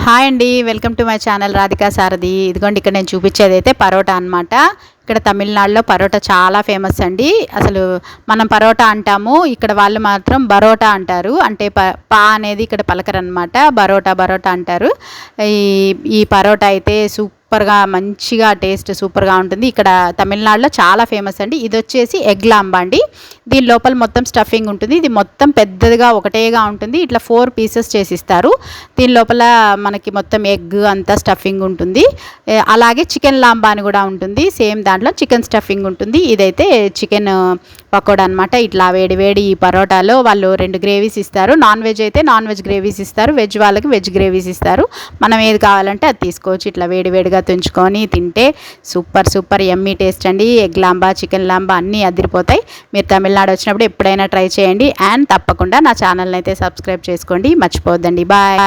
Hi అండి, welcome to my channel Radhika Sarathi. ఇదిగోండి, ఇక్కడ నేను చూపించేది అయితే పరోటా అనమాట. ఇక్కడ తమిళనాడులో పరోటా చాలా ఫేమస్ అండి. అసలు మనం పరోటా అంటాము, ఇక్కడ వాళ్ళు మాత్రం బరోటా అంటారు. అంటే పా అనేది ఇక్కడ పలకరనమాట, బరోటా బరోటా అంటారు. ఈ ఈ పరోటా అయితే సూపర్గా మంచిగా టేస్ట్ సూపర్గా ఉంటుంది. ఇక్కడ తమిళనాడులో చాలా ఫేమస్ అండి. ఇది వచ్చేసి ఎగ్ లాంబా అండి. దీని లోపల మొత్తం స్టఫింగ్ ఉంటుంది. ఇది మొత్తం పెద్దదిగా ఒకటేగా ఉంటుంది. ఇట్లా 4 పీసెస్ చేసిస్తారు. దీని లోపల మనకి మొత్తం ఎగ్ అంతా స్టఫింగ్ ఉంటుంది. అలాగే చికెన్ లాంబా అని కూడా ఉంటుంది. సేమ్ దాంట్లో చికెన్ స్టఫింగ్ ఉంటుంది. ఇదైతే చికెన్ పకోడా అనమాట. ఇట్లా వేడి వేడి ఈ పరోటాలో వాళ్ళు 2 గ్రేవీస్ ఇస్తారు. నాన్ వెజ్ అయితే నాన్ వెజ్ గ్రేవీస్ ఇస్తారు, వెజ్ వాళ్ళకి వెజ్ గ్రేవీస్ ఇస్తారు. మనం ఏది కావాలంటే అది తీసుకోవచ్చు. ఇట్లా వేడి వేడిగా తుంచుకొని తింటే సూపర్ సూపర్ యమ్మీ టేస్ట్ అండి. ఎగ్ లాంబా, చికెన్ లాంబా అన్నీ అదిరిపోతాయి. మీరు తమిళనాడు వచ్చినప్పుడు ఎప్పుడైనా ట్రై చేయండి. అండ్ తప్పకుండా నా ఛానల్ని అయితే సబ్స్క్రైబ్ చేసుకోండి, మర్చిపోవద్దండి. బాయ్.